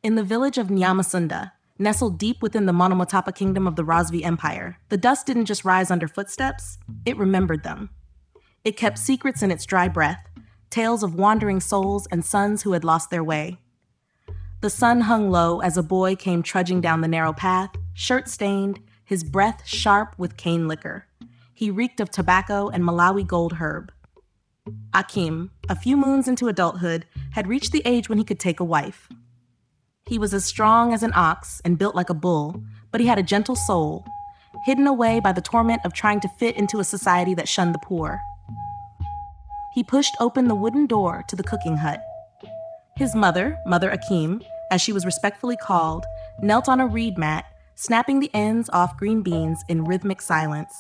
In the village of Nyamasunda, nestled deep within the Monomotapa kingdom of the Rozvi Empire, the dust didn't just rise under footsteps, it remembered them. It kept secrets in its dry breath, tales of wandering souls and sons who had lost their way. The sun hung low as a boy came trudging down the narrow path, shirt-stained, his breath sharp with cane liquor. He reeked of tobacco and Malawi gold herb. Akim, a few moons into adulthood, had reached the age when he could take a wife. He was as strong as an ox and built like a bull, but he had a gentle soul, hidden away by the torment of trying to fit into a society that shunned the poor. He pushed open the wooden door to the cooking hut. His mother, Mother Akim, as she was respectfully called, knelt on a reed mat, snapping the ends off green beans in rhythmic silence.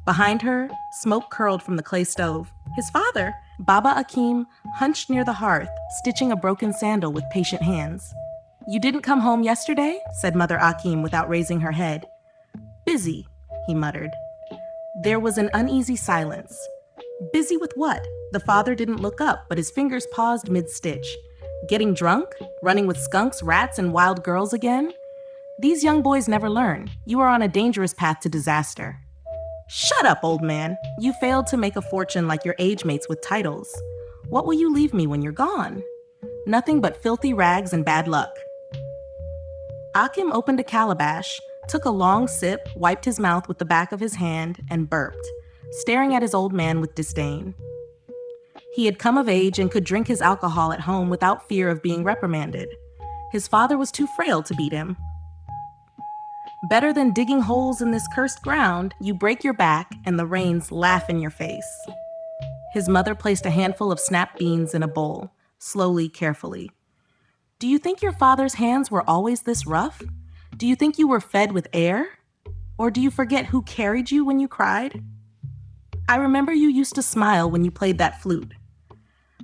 Behind her, smoke curled from the clay stove. His father, Baba Akim, hunched near the hearth, stitching a broken sandal with patient hands. "You didn't come home yesterday?" said Mother Akim without raising her head. "Busy," he muttered. There was an uneasy silence. Busy with what? The father didn't look up, but his fingers paused mid-stitch. Getting drunk? Running with skunks, rats, and wild girls again? These young boys never learn. You are on a dangerous path to disaster. "Shut up, old man. You failed to make a fortune like your age mates with titles. What will you leave me when you're gone? Nothing but filthy rags and bad luck." Akim opened a calabash, took a long sip, wiped his mouth with the back of his hand, and burped, staring at his old man with disdain. He had come of age and could drink his alcohol at home without fear of being reprimanded. His father was too frail to beat him. "Better than digging holes in this cursed ground, you break your back and the rains laugh in your face." His mother placed a handful of snap beans in a bowl, slowly, carefully. "Do you think your father's hands were always this rough? Do you think you were fed with air? Or do you forget who carried you when you cried? I remember you used to smile when you played that flute."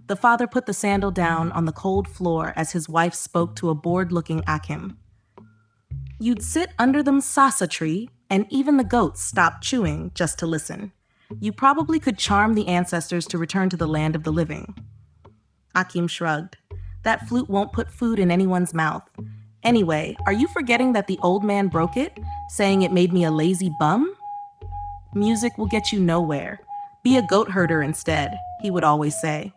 The father put the sandal down on the cold floor as his wife spoke to a bored-looking Akim. "You'd sit under the msasa tree, and even the goats stopped chewing just to listen. You probably could charm the ancestors to return to the land of the living." Akim shrugged. "That flute won't put food in anyone's mouth. Anyway, are you forgetting that the old man broke it, saying it made me a lazy bum? Music will get you nowhere. Be a goat herder instead," he would always say.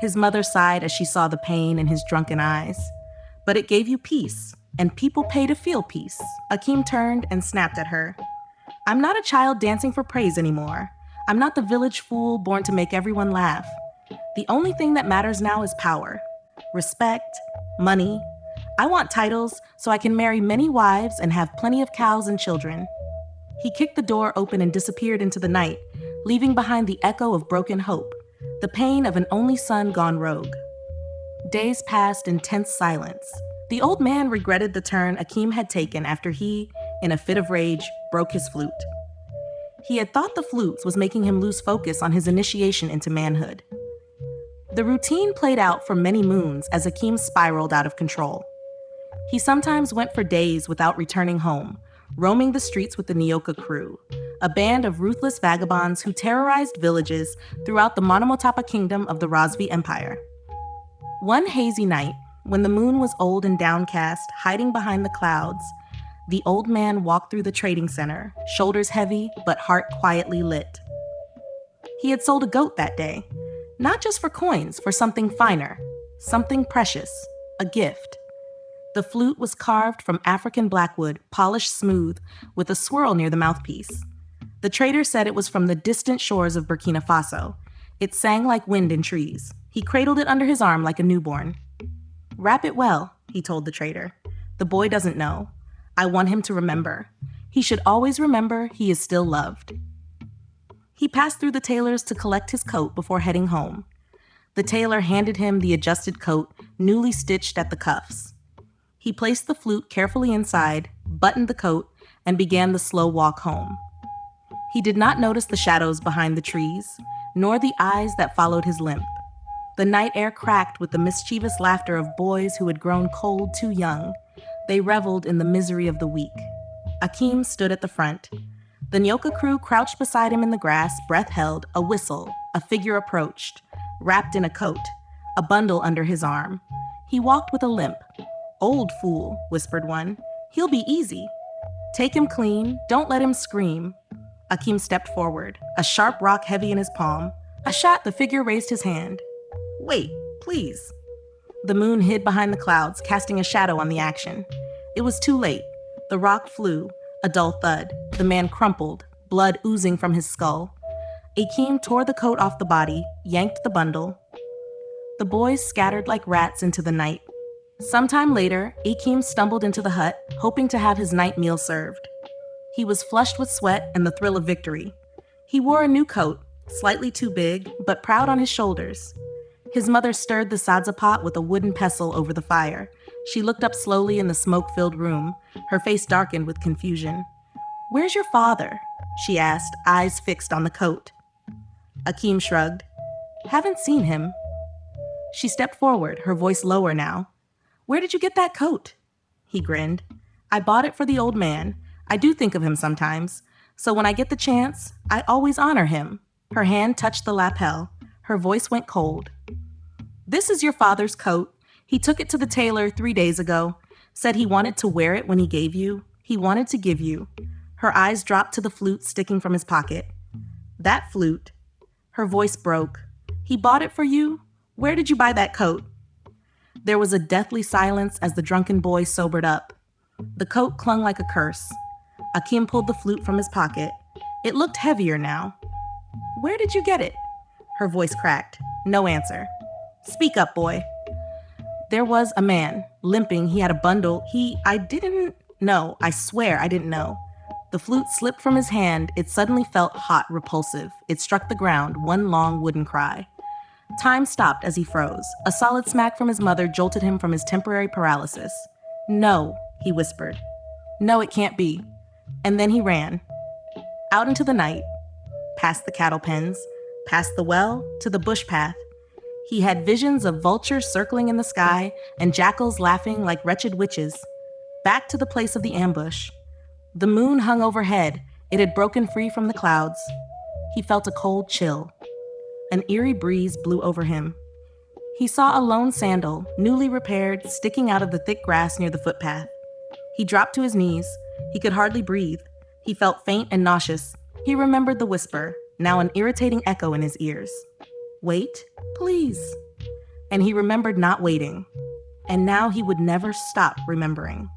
His mother sighed as she saw the pain in his drunken eyes. "But it gave you peace, and people pay to feel peace." Akim turned and snapped at her. "I'm not a child dancing for praise anymore. I'm not the village fool born to make everyone laugh. The only thing that matters now is power, respect, money. I want titles so I can marry many wives and have plenty of cows and children." He kicked the door open and disappeared into the night, leaving behind the echo of broken hope, the pain of an only son gone rogue. Days passed in tense silence. The old man regretted the turn Akim had taken after he, in a fit of rage, broke his flute. He had thought the flute was making him lose focus on his initiation into manhood. The routine played out for many moons as Akim spiraled out of control. He sometimes went for days without returning home, roaming the streets with the Nyoka crew, a band of ruthless vagabonds who terrorized villages throughout the Monomotapa kingdom of the Rozvi Empire. One hazy night, when the moon was old and downcast, hiding behind the clouds, the old man walked through the trading center, shoulders heavy but heart quietly lit. He had sold a goat that day, not just for coins, for something finer, something precious, a gift. The flute was carved from African blackwood, polished smooth, with a swirl near the mouthpiece. The trader said it was from the distant shores of Burkina Faso. It sang like wind in trees. He cradled it under his arm like a newborn. "Wrap it well," he told the trader. "The boy doesn't know. I want him to remember. He should always remember he is still loved." He passed through the tailor's to collect his coat before heading home. The tailor handed him the adjusted coat, newly stitched at the cuffs. He placed the flute carefully inside, buttoned the coat, and began the slow walk home. He did not notice the shadows behind the trees, nor the eyes that followed his limp. The night air cracked with the mischievous laughter of boys who had grown cold too young. They reveled in the misery of the weak. Akim stood at the front. The Nyoka crew crouched beside him in the grass, breath held, a whistle. A figure approached, wrapped in a coat, a bundle under his arm. He walked with a limp. "Old fool," whispered one. "He'll be easy. Take him clean, don't let him scream." Akim stepped forward, a sharp rock heavy in his palm. A shot, the figure raised his hand. "Wait, please." The moon hid behind the clouds, casting a shadow on the action. It was too late. The rock flew, a dull thud. The man crumpled, blood oozing from his skull. Akim tore the coat off the body, yanked the bundle. The boys scattered like rats into the night. Sometime later, Akim stumbled into the hut, hoping to have his night meal served. He was flushed with sweat and the thrill of victory. He wore a new coat, slightly too big, but proud on his shoulders. His mother stirred the sadza pot with a wooden pestle over the fire. She looked up slowly in the smoke-filled room, her face darkened with confusion. "Where's your father?" she asked, eyes fixed on the coat. Akim shrugged. "Haven't seen him." She stepped forward, her voice lower now. "Where did you get that coat?" He grinned. "I bought it for the old man. I do think of him sometimes. So when I get the chance, I always honor him." Her hand touched the lapel. Her voice went cold. "This is your father's coat. He took it to the tailor 3 days ago. Said he wanted to wear it when he gave you. He wanted to give you." Her eyes dropped to the flute sticking from his pocket. "That flute." Her voice broke. "He bought it for you? Where did you buy that coat?" There was a deathly silence as the drunken boy sobered up. The coat clung like a curse. Akim pulled the flute from his pocket. It looked heavier now. "Where did you get it?" Her voice cracked. No answer. "Speak up, boy." There was a man, limping. He had a bundle. I didn't know. I swear I didn't know. The flute slipped from his hand. It suddenly felt hot, repulsive. It struck the ground, one long wooden cry. Time stopped as he froze. A solid smack from his mother jolted him from his temporary paralysis. "No," he whispered. "No, it can't be." And then he ran. Out into the night. Past the cattle pens. Past the well. To the bush path. He had visions of vultures circling in the sky and jackals laughing like wretched witches. Back to the place of the ambush. The moon hung overhead. It had broken free from the clouds. He felt a cold chill. An eerie breeze blew over him. He saw a lone sandal, newly repaired, sticking out of the thick grass near the footpath. He dropped to his knees. He could hardly breathe. He felt faint and nauseous. He remembered the whisper, now an irritating echo in his ears. "Wait, please." And he remembered not waiting. And now he would never stop remembering.